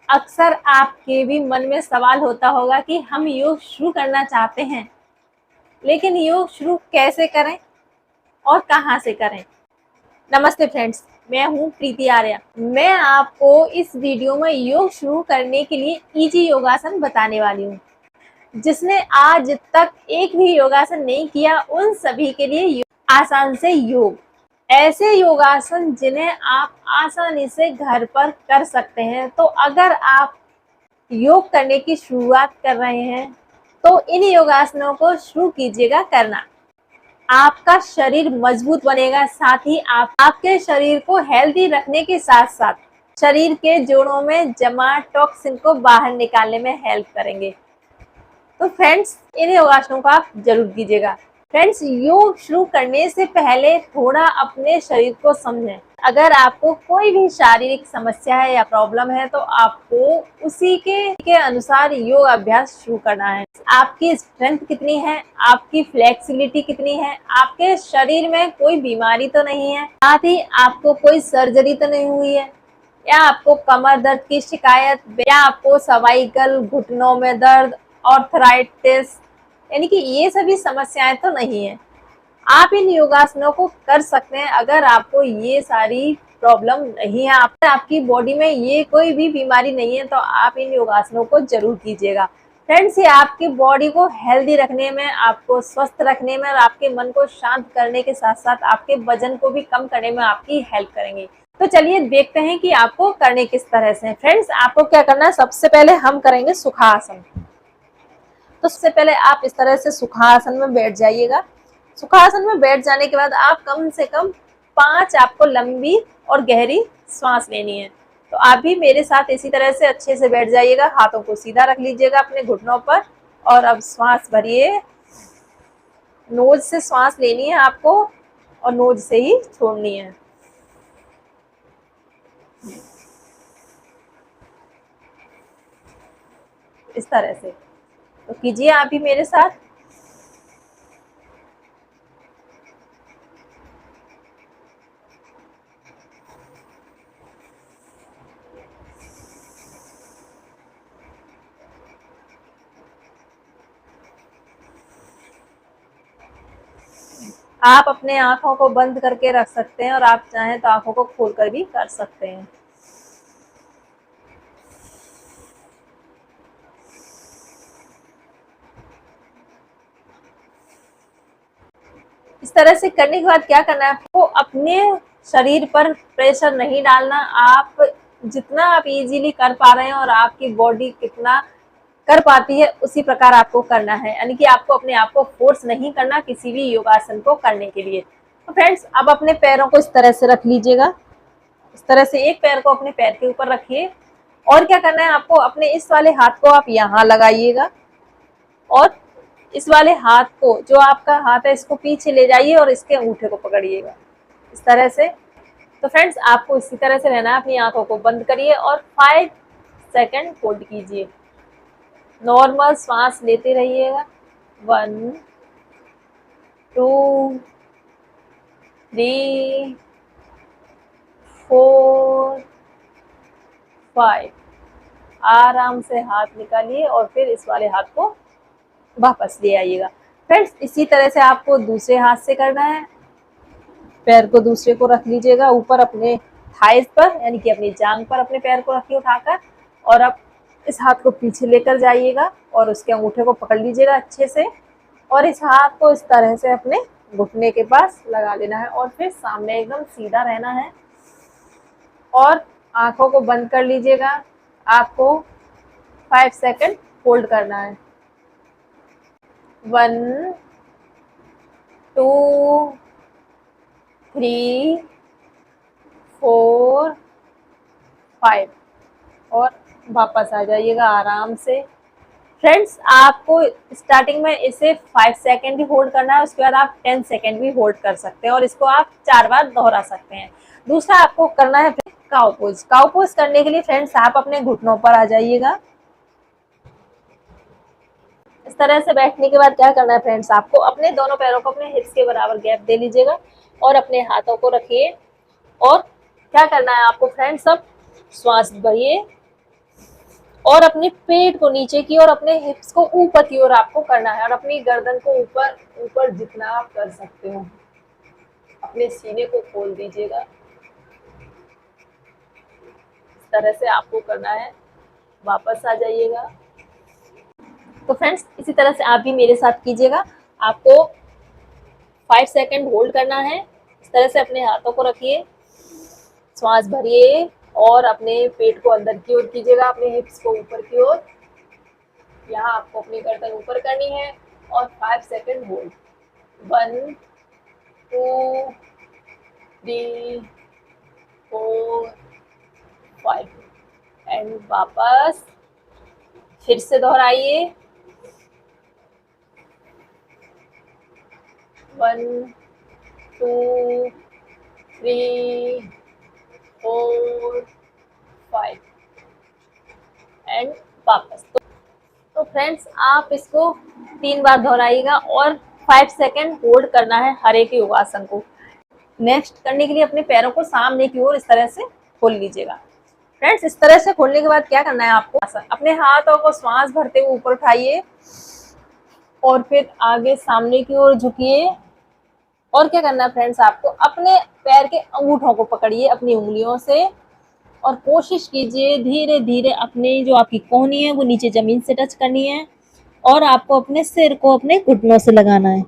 अक्सर आपके भी मन में सवाल होता होगा कि हम योग शुरू करना चाहते हैं, लेकिन योग शुरू कैसे करें और कहाँ से करें। नमस्ते फ्रेंड्स, मैं हूँ प्रीति आर्या। मैं आपको इस वीडियो में योग शुरू करने के लिए इजी योगासन बताने वाली हूँ। जिसने आज तक एक भी योगासन नहीं किया, उन सभी के लिए आसान से योग, ऐसे योगासन जिन्हें आप आसानी से घर पर कर सकते हैं। तो अगर आप योग करने की शुरुआत कर रहे हैं तो इन योगासनों को शुरू कीजिएगा करना। आपका शरीर मजबूत बनेगा, साथ ही आपके शरीर को हेल्दी रखने के साथ साथ शरीर के जोड़ों में जमा टॉक्सिन को बाहर निकालने में हेल्प करेंगे। तो फ्रेंड्स, इन योगासनों को आप जरूर कीजिएगा। फ्रेंड्स, योग शुरू करने से पहले थोड़ा अपने शरीर को समझें। अगर आपको कोई भी शारीरिक समस्या है या प्रॉब्लम है तो आपको उसी के अनुसार योग अभ्यास शुरू करना है। आपकी स्ट्रेंथ कितनी है, आपकी फ्लेक्सिबिलिटी कितनी है, आपके शरीर में कोई बीमारी तो नहीं है, साथ ही आपको कोई सर्जरी तो नहीं हुई है, या आपको कमर दर्द की शिकायत, या आपको सर्वाइकल घुटनों में दर्द, ऑर्थराइटिस, यानी कि ये सभी समस्याएं तो नहीं है। आप इन योगासनों को कर सकते हैं अगर आपको ये सारी प्रॉब्लम नहीं है, आपकी बॉडी में ये कोई भी बीमारी नहीं है, तो आप इन योगासनों को जरूर कीजिएगा। फ्रेंड्स, ये आपकी बॉडी को हेल्दी रखने में, आपको स्वस्थ रखने में और आपके मन को शांत करने के साथ साथ आपके वजन को भी कम करने में आपकी हेल्प करेंगे। तो चलिए देखते हैं कि आपको करने किस तरह से। फ्रेंड्स, आपको क्या करना है, सबसे पहले हम करेंगे सुखासन। तो सबसे पहले आप इस तरह से सुखासन में बैठ जाइएगा। सुखासन में बैठ जाने के बाद आप कम से कम 5 आपको लंबी और गहरी सांस लेनी है। तो आप भी मेरे साथ इसी तरह से अच्छे से बैठ जाइएगा। हाथों को सीधा रख लीजिएगा अपने घुटनों पर और अब सांस भरिए। नोज से सांस लेनी है आपको और नोज से ही छोड़नी है। इस तरह से तो कीजिए आप भी मेरे साथ। आप अपने आंखों को बंद करके रख सकते हैं और आप चाहें तो आंखों को खोलकर भी कर सकते हैं। इस तरह से करने के बाद क्या करना है, आपको अपने शरीर पर प्रेशर नहीं डालना। आप जितना आप इजीली कर पा रहे हैं और आपकी बॉडी कितना कर पाती है उसी प्रकार आपको करना है, यानी कि आपको अपने आप को फोर्स नहीं करना किसी भी योगासन को करने के लिए। तो फ्रेंड्स, अब अपने पैरों को इस तरह से रख लीजिएगा। इस तरह से एक पैर को अपने पैर के ऊपर रखिए और क्या करना है, आपको अपने इस वाले हाथ को आप यहाँ लगाइएगा और इस वाले हाथ को, जो आपका हाथ है, इसको पीछे ले जाइए और इसके अंगूठे को पकड़िएगा इस तरह से। तो फ्रेंड्स, आपको इसी तरह से रहना है। अपनी आंखों को बंद करिए और 5 सेकंड होल्ड कीजिए। नॉर्मल सांस लेते रहिएगा। 1 2 3 4 5। आराम से हाथ निकालिए और फिर इस वाले हाथ को वापस ले आइएगा। फ्रेंड्स, इसी तरह से आपको दूसरे हाथ से करना है। पैर को दूसरे को रख लीजिएगा ऊपर अपने थाइस पर, यानी कि अपनी जांघ पर अपने पैर को रखिए उठाकर, और अब इस हाथ को पीछे लेकर जाइएगा और उसके अंगूठे को पकड़ लीजिएगा अच्छे से और इस हाथ को इस तरह से अपने घुटने के पास लगा लेना है और फिर सामने एकदम सीधा रहना है और आंखों को बंद कर लीजिएगा। आपको 5 सेकंड होल्ड करना है। 1 2 3 4 5 और वापस आ जाइएगा आराम से। फ्रेंड्स, आपको स्टार्टिंग में इसे 5 सेकंड ही होल्ड करना है, उसके बाद आप 10 सेकंड भी होल्ड कर सकते हैं और इसको आप 4 बार दोहरा सकते हैं। दूसरा आपको करना है काउ पोज। काउ पोज करने के लिए फ्रेंड्स, आप अपने घुटनों पर आ जाइएगा। इस तरह से बैठने के बाद क्या करना है फ्रेंड्स, आपको अपने दोनों पैरों को अपने हिप्स के बराबर गैप दे लीजिएगा और अपने हाथों को रखिए और क्या करना है आपको फ्रेंड्स, सब श्वास भरिए और अपने पेट को नीचे की और अपने हिप्स को ऊपर की ओर आपको करना है, और अपनी गर्दन को ऊपर ऊपर जितना आप कर सकते हो अपने सीने को खोल दीजिएगा। इस तरह से आपको करना है। वापस आ जाइएगा। तो फ्रेंड्स, इसी तरह से आप भी मेरे साथ कीजिएगा। आपको 5 सेकंड होल्ड करना है। इस तरह से अपने हाथों को रखिए, श्वास भरिए और अपने पेट को अंदर की ओर कीजिएगा, अपने हिप्स को ऊपर की ओर। यहाँ आपको अपनी गर्दन ऊपर करनी है और 5 सेकंड होल्ड। 1 2 3 4 5 एंड वापस फिर से दोहराइए। 1 2 3 4 5 एंड वापस। तो फ्रेंड्स, आप इसको 3 बार दोहराइएगा और 5 सेकंड होल्ड करना है हर एक योगासन को। नेक्स्ट करने के लिए अपने पैरों को सामने की ओर इस तरह से खोल लीजिएगा। फ्रेंड्स, इस तरह से खोलने के बाद क्या करना है आपको, अपने हाथों को श्वास भरते हुए ऊपर उठाइए और फिर आगे सामने की ओर झुकिए। और क्या करना है फ्रेंड्स, आपको अपने पैर के अंगूठों को पकड़िए अपनी उंगलियों से और कोशिश कीजिए धीरे धीरे अपनी जो आपकी कोहनी है वो नीचे जमीन से टच करनी है और आपको अपने सिर को अपने घुटनों से लगाना है।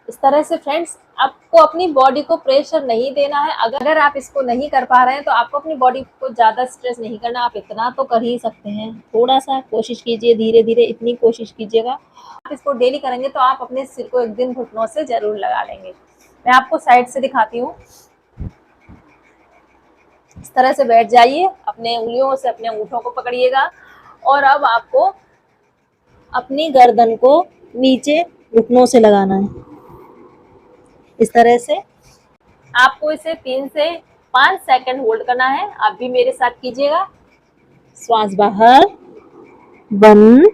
इस तरह से फ्रेंड्स, आपको अपनी बॉडी को प्रेशर नहीं देना है। अगर आप इसको नहीं कर पा रहे हैं तो आपको अपनी बॉडी को ज़्यादा स्ट्रेस नहीं करना। आप इतना तो कर ही सकते हैं, थोड़ा सा कोशिश कीजिए, धीरे धीरे इतनी कोशिश कीजिएगा। आप इसको डेली करेंगे तो आप अपने सिर को एक दिन घुटनों से जरूर लगा लेंगे। मैं आपको साइड से दिखाती हूँ। इस तरह से बैठ जाइए, अपने उंगलियों से अपने अंगूठों को पकड़िएगा और अब आपको अपनी गर्दन को नीचे घुटनों से लगाना है। इस तरह से आपको इसे 3 से 5 सेकंड होल्ड करना है। आप भी मेरे साथ कीजिएगा। श्वास बाहर, 1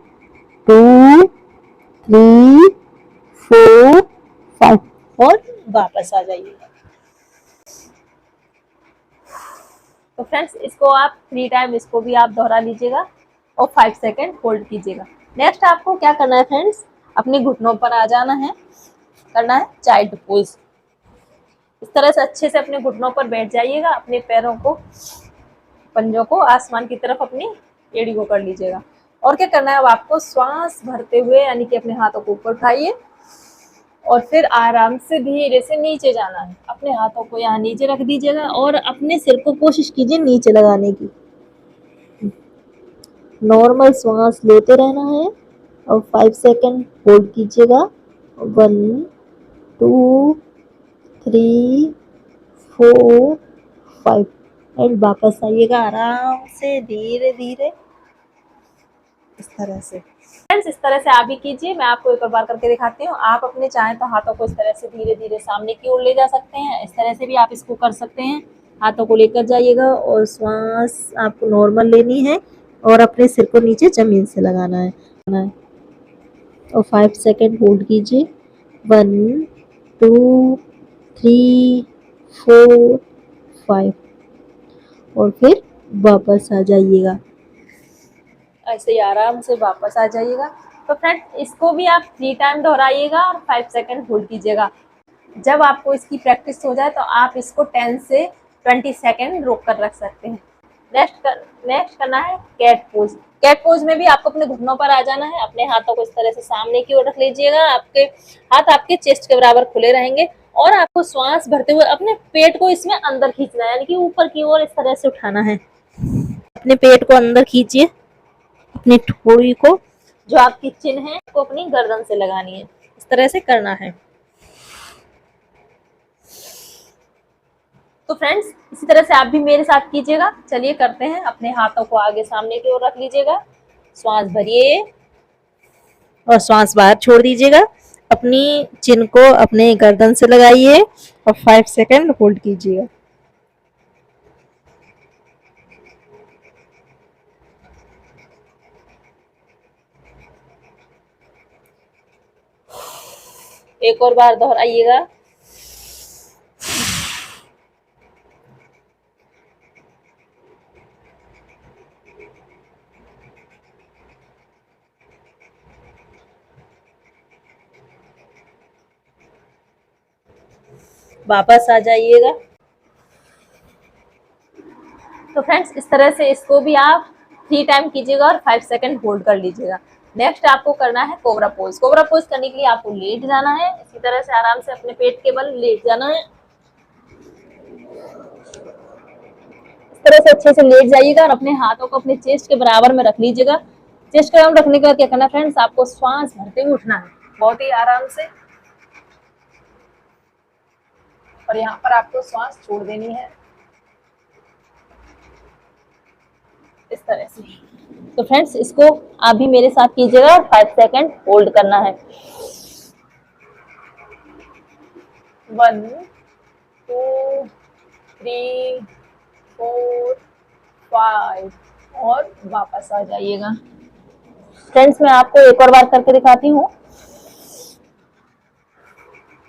2 3 4 5 और वापस आ जाइएगा। तो फ्रेंड्स, इसको आप 3 टाइम इसको भी आप दोहरा लीजिएगा और 5 सेकंड होल्ड कीजिएगा। नेक्स्ट आपको क्या करना है फ्रेंड्स, अपने घुटनों पर आ जाना है, करना है चाइल्ड पोज। इस तरह से अच्छे से अपने घुटनों पर बैठ जाइएगा। अपने पैरों को, पंजों को आसमान की तरफ अपनी एड़ी को कर लीजिएगा। और क्या करना है, अब आपको श्वास भरते हुए यानी कि अपने हाथों को ऊपर उठाइए और फिर आराम से धीरे से नीचे जाना है। अपने हाथों को यहाँ नीचे रख दीजिएगा और अपने सिर को कोशिश कीजिए नीचे लगाने की। नॉर्मल श्वास लेते रहना है और 5 सेकंड होल्ड कीजिएगा। 1 2 3 4 5 एंड वापस आइएगा आराम से धीरे धीरे। इस तरह से फ्रेंड्स, इस तरह से आप भी कीजिए। मैं आपको एक और बार करके दिखाती हूँ। आप अपने चाहें तो हाथों को इस तरह से धीरे धीरे सामने की ओर ले जा सकते हैं। इस तरह से भी आप इसको कर सकते हैं। हाथों को लेकर जाइएगा और श्वास आपको नॉर्मल लेनी है और अपने सिर को नीचे जमीन से लगाना है और 5 सेकंड होल्ड कीजिए। 1 2 3 4 5 और फिर वापस आ जाइएगा। ऐसे ही आराम से वापस आ जाइएगा। तो फ्रेंड, इसको भी आप 3 टाइम दोहराइएगा और 5 सेकंड होल्ड कीजिएगा। जब आपको इसकी प्रैक्टिस हो जाए तो आप इसको 10 से 20 सेकंड रोक कर रख सकते हैं। नेक्स्ट करना है कैट पोज। कैट पोज में भी आपको अपने घुटनों पर आ जाना है। अपने हाथों को इस तरह से सामने की ओर रख लीजिएगा। आपके हाथ आपके चेस्ट के बराबर खुले रहेंगे और आपको श्वास भरते हुए अपने पेट को इसमें अंदर खींचना है, यानी कि ऊपर की ओर इस तरह से उठाना है। अपने पेट को अंदर खींचिए। अपनी ठोड़ी को, जो आपकी चिन है, को अपनी गर्दन से लगानी है। इस तरह से करना है। तो फ्रेंड्स, इसी तरह से आप भी मेरे साथ कीजिएगा। चलिए करते हैं। अपने हाथों को आगे सामने की ओर रख लीजिएगा। श्वास भरिए और श्वास बाहर छोड़ दीजिएगा। अपनी चिन को अपने गर्दन से लगाइए और 5 सेकंड होल्ड कीजिएगा। एक और बार दोहराइएगा। वापस आ जाइएगा। तो फ्रेंड्स इस तरह से इसको भी आप 3 टाइम कीजिएगा और 5 सेकंड होल्ड कर लीजिएगा। नेक्स्ट आपको करना है कोबरा पोज। कोबरा पोज करने के लिए आपको लेट जाना है, इसी तरह से आराम से अपने पेट के बल लेट जाना है। इस तरह से अच्छे से लेट जाइएगा और अपने हाथों को अपने चेस्ट के बराबर में रख लीजिएगा। चेस्ट के बराबर रखने के बाद क्या करना है फ्रेंड्स, आपको श्वास भरते हुए उठना है बहुत ही आराम से, और यहाँ पर आपको श्वास छोड़ देनी है इस तरह से। तो फ्रेंड्स इसको आप भी मेरे साथ कीजिएगा और 5 सेकंड होल्ड करना है। 1 2 3 4 5 और वापस आ जाइएगा। फ्रेंड्स मैं आपको एक और बार करके दिखाती हूँ।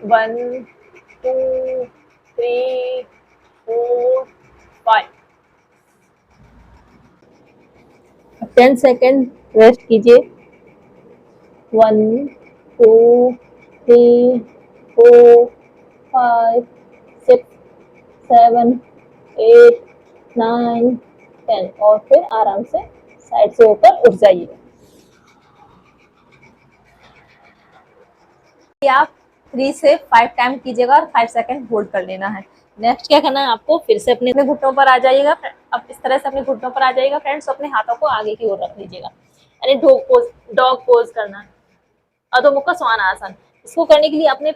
1 2 3 4 5। 10 सेकेंड रेस्ट कीजिए। 1 2 3 4 5 6 7 8 9 10 और फिर आराम से साइड से होकर उठ जाइए। आप 3 से 5 टाइम कीजिएगा और 5 सेकंड होल्ड कर लेना है। नेक्स्ट क्या करना है, आपको फिर से अपने घुटनों पर आ जाइएगा। अब इस तरह से अपने घुटनों पर आ जाइएगा फ्रेंड्स। अपने हाथों को आगे की ओर रख लीजिएगा, यानी डॉग पोज करना है, अधोमुख स्वान आसन। इसको करने के लिए अपने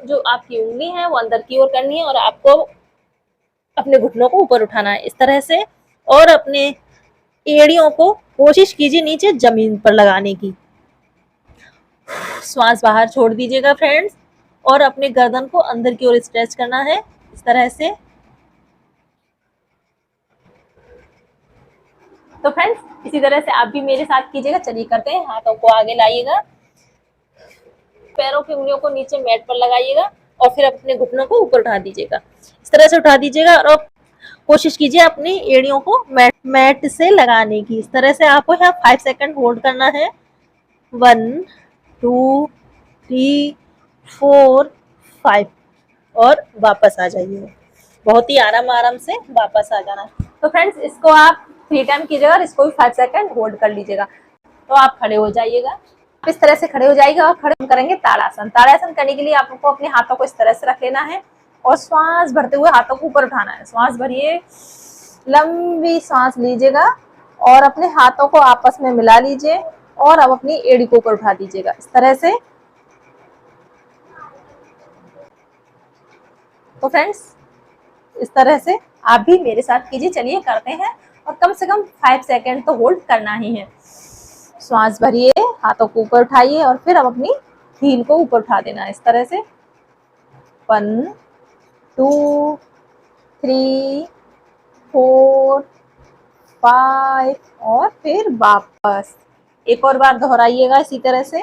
जो आपकी उंगली है वो अंदर की ओर करनी है और आपको अपने घुटनों को ऊपर उठाना है इस तरह से, और अपने एड़ियों को कोशिश कीजिए नीचे जमीन पर लगाने की। श्वास बाहर छोड़ दीजिएगा फ्रेंड्स, और अपने गर्दन को अंदर की ओर स्ट्रेच करना है इस तरह से। तो फ्रेंड्स इसी तरह से आप भी मेरे साथ कीजिएगा। चलिए करते हैं। हाथों को आगे लाइएगा, पैरों की उंगलियों को नीचे मैट पर लगाइएगा और फिर अपने घुटनों को ऊपर उठा दीजिएगा। इस तरह से उठा दीजिएगा और कोशिश कीजिए अपनी एड़ियों को मैट से लगाने की। इस तरह से आपको यहाँ 5 सेकंड होल्ड करना है। 1 2 3 4 5 और वापस आ जाइए। बहुत ही आराम से वापस आ जाना है। तो फ्रेंड्स इसको आप 3 टाइम कीजिएगा और इसको भी 5 सेकंड होल्ड कर लीजिएगा। तो आप खड़े हो जाइएगा, इस तरह से खड़े हो जाइएगा और खड़े करेंगे ताड़ासन। ताड़ासन करने के लिए आपको अपने हाथों को इस तरह से रख लेना है और श्वास भरते हुए हाथों को ऊपर उठाना है। श्वास भरिए, लंबी सांस लीजिएगा और अपने हाथों को आपस में मिला लीजिए और अब अपनी एड़ी को ऊपर उठा दीजिएगा इस तरह से। तो फ्रेंड्स इस तरह से आप भी मेरे साथ कीजिए। चलिए करते हैं, और कम से कम 5 सेकंड तो होल्ड करना ही है। श्वास भरिए, हाथों को ऊपर उठाइए और फिर अब अपनी हील को ऊपर उठा देना है इस तरह से। 1 2 3 4 5 और फिर वापस। एक और बार दोहराइएगा इसी तरह से।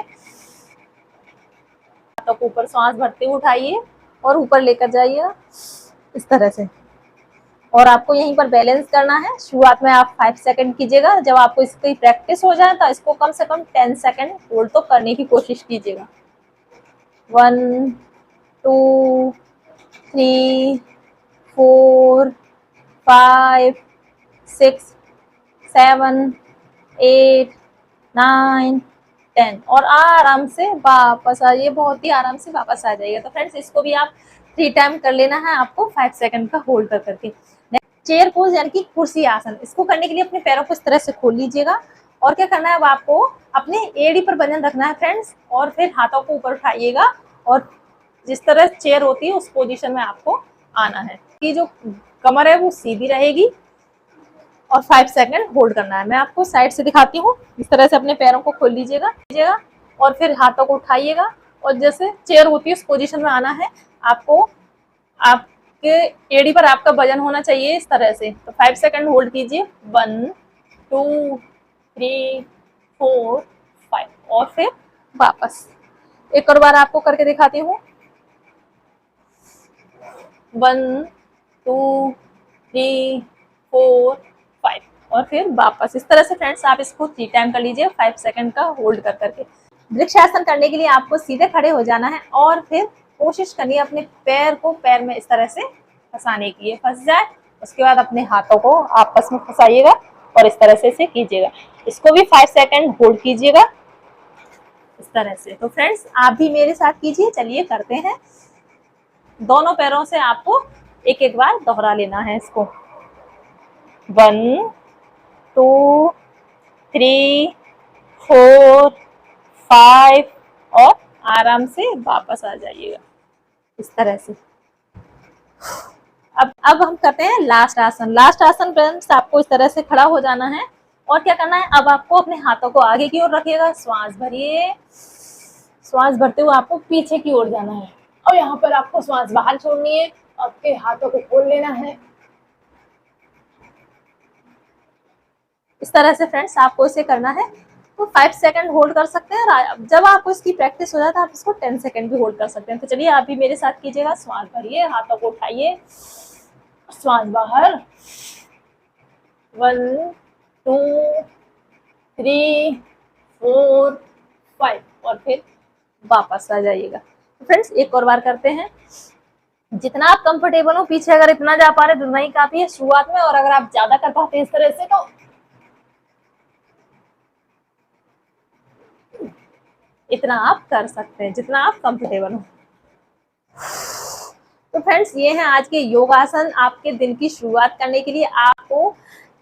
हाथों को ऊपर श्वास भरते हुए उठाइए और ऊपर लेकर जाइए इस तरह से, और आपको यहीं पर बैलेंस करना है। शुरुआत में आप 5 सेकंड कीजिएगा, जब आपको इसकी प्रैक्टिस हो जाए तो इसको कम से कम 10 सेकंड होल्ड तो करने की कोशिश कीजिएगा। 1 2 3 4 5 6 7 8 9 10 और आराम से वापस आइए। बहुत ही आराम से वापस आ जाइए। तो फ्रेंड्स इसको भी आप 3 टाइम कर लेना है आपको 5 सेकंड का होल्ड कर करके। चेयर पोज यानी कि कुर्सी आसन, इसको करने के लिए अपने पैरों को इस तरह से खोल लीजिएगा और क्या करना है, अब आपको अपने एड़ी पर वजन रखना है फ्रेंड्स, और फिर हाथों को ऊपर उठाइएगा और जिस तरह चेयर होती है उस पोजीशन में आपको आना है कि जो कमर है वो सीधी रहेगी, और 5 सेकंड होल्ड करना है। मैं आपको साइड से दिखाती हूँ। इस तरह से अपने पैरों को खोल लीजिएगा और फिर हाथों को उठाइएगा और जैसे चेयर होती है उस पोजीशन में आना है आपको। आपके एड़ी पर आपका वजन होना चाहिए इस तरह से। तो 5 सेकंड होल्ड कीजिए। 1 2 3 4 5 और फिर वापस। एक और बार आपको करके दिखाती हूँ। 1 2 3 4 5 और फिर वापस। इस तरह से फ्रेंड्स आप इसको 3 टाइम कर लीजिए 5 सेकंड का होल्ड कर करके। वृक्षासन करने के लिए आपको सीधे खड़े हो जाना है और फिर कोशिश करनी है अपने पैर को पैर में इस तरह से फंसाने की, ये फंस जाए उसके बाद अपने हाथों को आपस में फंसाइएगा और इस तरह से इसे कीजिएगा। इसको भी 5 सेकंड होल्ड कीजिएगा इस तरह से। तो फ्रेंड्स आप भी मेरे साथ कीजिए, चलिए करते हैं। दोनों पैरों से आपको एक एक बार दोहरा लेना है इसको। 1 2 3 4 5 और आराम से वापस आ जाइएगा इस तरह से। अब हम करते हैं लास्ट आसन। लास्ट आसन फ्रेंड्स आपको इस तरह से खड़ा हो जाना है और क्या करना है, अब आपको अपने हाथों को आगे की ओर रखिएगा, श्वास भरिए, श्वास भरते हुए आपको पीछे की ओर जाना है और यहाँ पर आपको श्वास बाहर छोड़नी है, आपके हाथों को खोल लेना है इस तरह से। फ्रेंड्स आपको इसे करना है तो 5 सेकंड होल्ड कर सकते हैं। जब आपको इसकी प्रैक्टिस हो जाता है आप इसको 10 सेकंड भी होल्ड कर सकते हैं। तो चलिए आप भी मेरे साथ कीजिएगा। श्वास भरिए, हाथों को उठाइए, श्वास बाहर, 1 2 3 4 5 और फिर वापस आ जाइएगा। तो फ्रेंड्स एक और बार करते हैं। जितना आप कंफर्टेबल हो, पीछे अगर इतना जा पा रहे तो उतना ही काफी है शुरुआत में, और अगर आप ज्यादा कर पाते इस तरह से तो इतना आप कर सकते हैं जितना आप कंफर्टेबल हो। तो फ्रेंड्स ये है आज के योगासन आपके दिन की शुरुआत करने के लिए।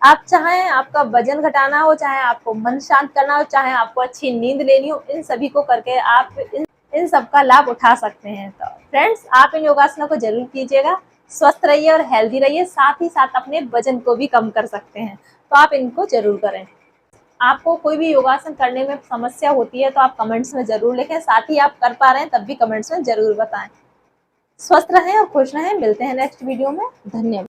आप चाहे आपका वजन घटाना हो, चाहे आपको मन शांत करना हो, चाहे आपको अच्छी नींद लेनी हो, इन सभी को करके आप इन सब का लाभ उठा सकते हैं। तो फ्रेंड्स आप इन योगासनों को जरूर कीजिएगा, स्वस्थ रहिए और हेल्दी रहिए, साथ ही साथ अपने वजन को भी कम कर सकते हैं। तो आप इनको जरूर करें। आपको कोई भी योगासन करने में समस्या होती है तो आप कमेंट्स में जरूर लिखें, साथ ही आप कर पा रहे हैं तब भी कमेंट्स में जरूर बताएं। स्वस्थ रहें और खुश रहें। मिलते हैं नेक्स्ट वीडियो में। धन्यवाद।